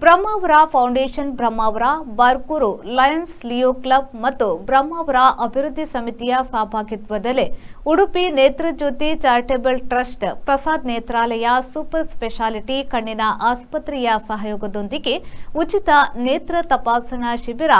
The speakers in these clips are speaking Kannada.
Brahmavar Foundation, Brahmavar Barkur Lions Leo Club ಮತ್ತು ಬ್ರಹ್ಮಾವರ ಅಭಿವೃದ್ಧಿ ಸಮಿತಿಯ ಸಹಭಾಗಿತ್ವದಲ್ಲಿ Udupi Netrajyoti Charitable Trust, Prasad Netralaya Super Speciality ಕಣ್ಣಿನ ಆಸ್ಪತ್ರೆಯ ಸಹಯೋಗದೊಂದಿಗೆ ಉಚಿತ ನೇತ್ರ ತಪಾಸಣಾ ಶಿಬಿರ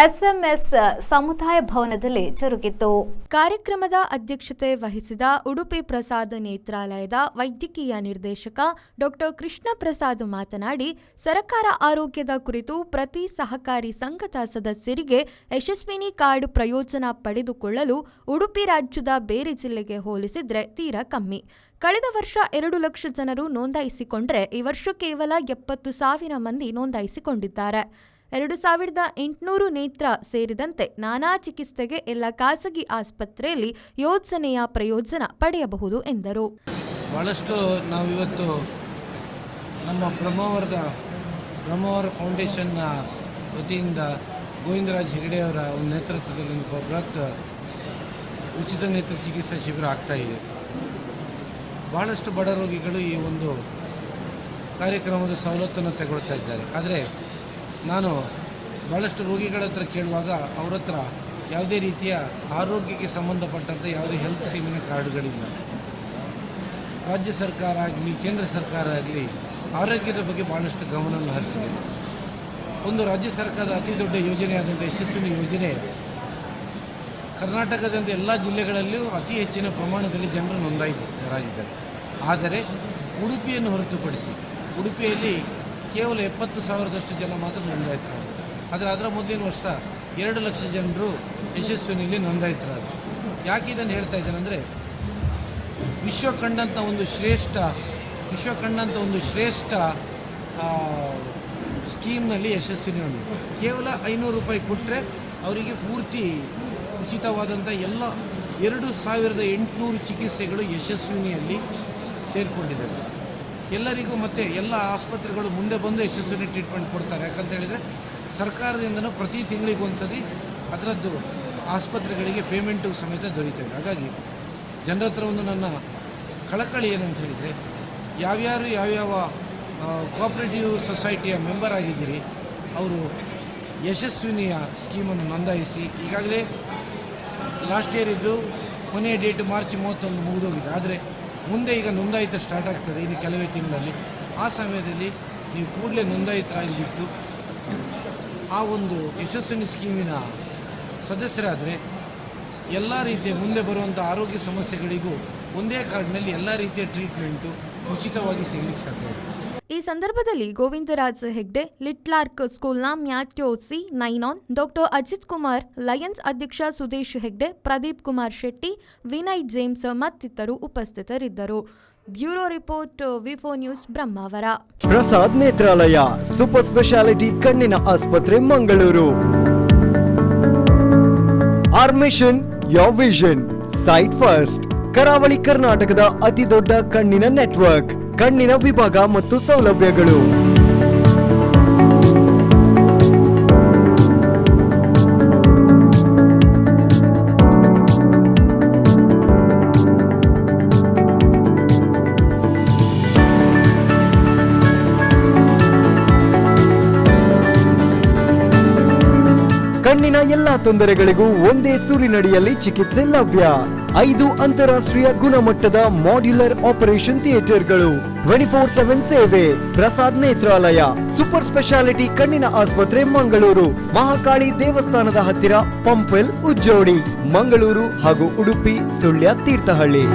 ಎಸ್ಎಂಎಸ್ ಸಮುದಾಯ ಭವನದಲ್ಲಿ ಜರುಗಿತು. ಕಾರ್ಯಕ್ರಮದ ಅಧ್ಯಕ್ಷತೆ ವಹಿಸಿದ ಉಡುಪಿ ಪ್ರಸಾದ್ ನೇತ್ರಾಲಯದ ವೈದ್ಯಕೀಯ ನಿರ್ದೇಶಕ ಡಾಕ್ಟರ್ ಕೃಷ್ಣ ಪ್ರಸಾದ್ ಮಾತನಾಡಿ, ಸರ್ಕಾರ ಆರೋಗ್ಯದ ಕುರಿತು ಪ್ರತಿ ಸಹಕಾರಿ ಸಂಘದ ಸದಸ್ಯರಿಗೆ ಯಶಸ್ವಿನಿ ಕಾರ್ಡ್ ಪ್ರಯೋಜನ ಪಡೆದುಕೊಳ್ಳಲು ಉಡುಪಿ ರಾಜ್ಯದ ಬೇರೆ ಜಿಲ್ಲೆಗೆ ಹೋಲಿಸಿದ್ರೆ ತೀರಾ ಕಮ್ಮಿ. ಕಳೆದ ವರ್ಷ 2 ಲಕ್ಷ ಜನರು ನೋಂದಾಯಿಸಿಕೊಂಡರೆ ಈ ವರ್ಷ ಕೇವಲ 70,000 ಮಂದಿ ನೋಂದಾಯಿಸಿಕೊಂಡಿದ್ದಾರೆ. 2,800 ನೇತ್ರ ಸೇರಿದಂತೆ ನಾನಾ ಚಿಕಿತ್ಸೆಗೆ ಎಲ್ಲ ಖಾಸಗಿ ಆಸ್ಪತ್ರೆಯಲ್ಲಿ ಯೋಜನೆಯ ಪ್ರಯೋಜನ ಪಡೆಯಬಹುದು ಎಂದರು. ಬಹಳಷ್ಟು ನಾವಿವತ್ತು ನಮ್ಮ ಬ್ರಹ್ಮಾವರ ಫೌಂಡೇಶನ್ನ ವತಿಯಿಂದ ಗೋವಿಂದರಾಜ್ ಹೆಗಡೆಯವರ ನೇತೃತ್ವದಲ್ಲಿ ಬೃಹತ್ ಉಚಿತ ನೇತ್ರ ಚಿಕಿತ್ಸಾ ಶಿಬಿರ ಆಗ್ತಾಯಿದೆ. ಬಹಳಷ್ಟು ಬಡ ರೋಗಿಗಳು ಈ ಒಂದು ಕಾರ್ಯಕ್ರಮದ ಸವಲತ್ತನ್ನು ತಗೊಳ್ತಾ ಇದ್ದಾರೆ. ಆದರೆ ನಾನು ಭಾಳಷ್ಟು ರೋಗಿಗಳ ಹತ್ರ ಕೇಳುವಾಗ ಅವ್ರ ಹತ್ರ ಯಾವುದೇ ರೀತಿಯ ಆರೋಗ್ಯಕ್ಕೆ ಸಂಬಂಧಪಟ್ಟಂತೆ ಯಾವುದೇ ಹೆಲ್ತ್ ಸ್ಕೀಮಿನ ಕಾರ್ಡ್ಗಳಿಲ್ಲ. ರಾಜ್ಯ ಸರ್ಕಾರ ಆಗಲಿ ಕೇಂದ್ರ ಸರ್ಕಾರ ಆಗಲಿ ಆರೋಗ್ಯದ ಬಗ್ಗೆ ಭಾಳಷ್ಟು ಗಮನವನ್ನು ಹರಿಸಿದೆ. ಒಂದು ರಾಜ್ಯ ಸರ್ಕಾರದ ಅತಿ ದೊಡ್ಡ ಯೋಜನೆಯಾದಂಥ ಯಶಸ್ವಿನಿ ಯೋಜನೆ ಕರ್ನಾಟಕದಂಥ ಎಲ್ಲ ಜಿಲ್ಲೆಗಳಲ್ಲಿಯೂ ಅತಿ ಹೆಚ್ಚಿನ ಪ್ರಮಾಣದಲ್ಲಿ ಜನರು ನೋಂದಾಯಿತರಾಗಿದ್ದಾರೆ. ಆದರೆ ಉಡುಪಿಯನ್ನು ಹೊರತುಪಡಿಸಿ ಉಡುಪಿಯಲ್ಲಿ ಕೇವಲ 70,000ದಷ್ಟು ಜನ ಮಾತ್ರ ನೋಂದಾಯಿತರಾದರು. ಆದರೆ ಅದರ ಮೊದಲಿನ ವರ್ಷ 2 ಲಕ್ಷ ಜನರು ಯಶಸ್ವಿನಿಯಲ್ಲಿ ನೋಂದಾಯಿತರಾದರು. ಯಾಕೆ ಇದನ್ನು ಹೇಳ್ತಾ ಇದ್ದೇನೆ ಅಂದರೆ, ವಿಶ್ವ ಕಂಡಂಥ ಒಂದು ಶ್ರೇಷ್ಠ ಸ್ಕೀಮ್ನಲ್ಲಿ ಯಶಸ್ವಿನಿ ಒಂದು ಕೇವಲ 500 ರೂಪಾಯಿ ಕೊಟ್ಟರೆ ಅವರಿಗೆ ಪೂರ್ತಿ ಉಚಿತವಾದಂಥ ಎಲ್ಲ 2,800 ಚಿಕಿತ್ಸೆಗಳು ಯಶಸ್ವಿನಿಯಲ್ಲಿ ಸೇರಿಕೊಂಡಿದ್ದಾರೆ. ಎಲ್ಲರಿಗೂ ಮತ್ತು ಎಲ್ಲ ಆಸ್ಪತ್ರೆಗಳು ಮುಂದೆ ಬಂದು ಯಶಸ್ವಿನಿ ಟ್ರೀಟ್ಮೆಂಟ್ ಕೊಡ್ತಾರೆ. ಯಾಕಂತ ಹೇಳಿದರೆ ಸರ್ಕಾರದಿಂದನೂ ಪ್ರತಿ ತಿಂಗಳಿಗೆ ಒಂದ್ಸತಿ ಅದರದ್ದು ಆಸ್ಪತ್ರೆಗಳಿಗೆ ಪೇಮೆಂಟು ಸಮೇತ ದೊರೀತದೆ. ಹಾಗಾಗಿ ಜನರ ಹತ್ರ ಒಂದು ನನ್ನ ಕಳಕಳಿ ಏನಂತ ಹೇಳಿದರೆ, ಯಾವ್ಯಾವ ಕೋಆಪರೇಟಿವ್ ಸೊಸೈಟಿಯ ಮೆಂಬರ್ ಆಗಿದ್ದೀರಿ ಅವರು ಯಶಸ್ವಿನಿಯ ಸ್ಕೀಮನ್ನು ನೋಂದಾಯಿಸಿ. ಈಗಾಗಲೇ ಲಾಸ್ಟ್ ಇಯರ್ ಇದ್ದು ಕೊನೆಯ ಡೇಟ್ ಮಾರ್ಚ್ 31 ಮುಗಿದೋಗಿದೆ. ಆದರೆ ಮುಂದೆ ಈಗ ನೋಂದಾಯಿತ ಸ್ಟಾರ್ಟ್ ಆಗ್ತದೆ ಇನ್ನು ಕೆಲವೇ ತಿಂಗಳಲ್ಲಿ. ಆ ಸಮಯದಲ್ಲಿ ನೀವು ಕೂಡಲೇ ನೋಂದಾಯಿತರಾಗಿಬಿಟ್ಟು ಆ ಒಂದು ಯಶಸ್ವಿನಿ ಸ್ಕೀಮಿನ ಸದಸ್ಯರಾದರೆ ಎಲ್ಲ ರೀತಿಯ ಮುಂದೆ ಬರುವಂಥ ಆರೋಗ್ಯ ಸಮಸ್ಯೆಗಳಿಗೂ ಒಂದೇ ಕಾರ್ಡ್ನಲ್ಲಿ ಎಲ್ಲ ರೀತಿಯ ಟ್ರೀಟ್ಮೆಂಟು ಉಚಿತವಾಗಿ ಸಿಗಲಿಕ್ಕೆ ಸಾಧ್ಯ. ಈ ಸಂದರ್ಭದಲ್ಲಿ ಗೋವಿಂದರಾಜ್ ಹೆಗ್ಡೆ, ಲಿಟ್ಲಾರ್ಕ್ ಸ್ಕೂಲ್ನ Mathew C Nainan, doctor Ajit Kumar, Lions ಅಧ್ಯಕ್ಷ ಸುದೇಶ್ ಹೆಗ್ಡೆ, ಪ್ರದೀಪ್ ಕುಮಾರ್ ಶೆಟ್ಟಿ, ವಿನಯ್ ಜೇಮ್ಸ್ ಮತ್ತಿತರರು ಉಪಸ್ಥಿತರಿದ್ದರು. Bureau report, V four news, Brahmavar. Prasad Netralaya Super Speciality ಕಣ್ಣಿನ ಆಸ್ಪತ್ರೆ, Mangaluru. Our mission your vision, sight first. ಕರಾವಳಿ ಕರ್ನಾಟಕದ ಅತಿ ದೊಡ್ಡ ಕಣ್ಣಿನ ನೆಟ್ವರ್ಕ್, ಕಣ್ಣಿನ ವಿಭಾಗ ಮತ್ತು ಸೌಲಭ್ಯಗಳು. ಕಣ್ಣಿನ ಎಲ್ಲಾ ತೊಂದರೆಗಳಿಗೂ ಒಂದೇ ಸೂರಿನಡಿಯಲ್ಲಿ ಚಿಕಿತ್ಸೆ ಲಭ್ಯ. 5 ಅಂತಾರಾಷ್ಟ್ರೀಯ ಗುಣಮಟ್ಟದ ಮಾಡ್ಯುಲರ್ ಆಪರೇಷನ್ ಥಿಯೇಟರ್ಗಳು, 24/7 ಸೇವೆ. ಪ್ರಸಾದ್ ನೇತ್ರಾಲಯ ಸೂಪರ್ ಸ್ಪೆಷಾಲಿಟಿ ಕಣ್ಣಿನ ಆಸ್ಪತ್ರೆ, ಮಂಗಳೂರು. ಮಹಾಕಾಳಿ ದೇವಸ್ಥಾನದ ಹತ್ತಿರ, ಪಂಪೆಲ್, ಉಜ್ಜೋಡಿ. ಮಂಗಳೂರು ಹಾಗೂ ಉಡುಪಿ, ಸುಳ್ಯ, ತೀರ್ಥಹಳ್ಳಿ.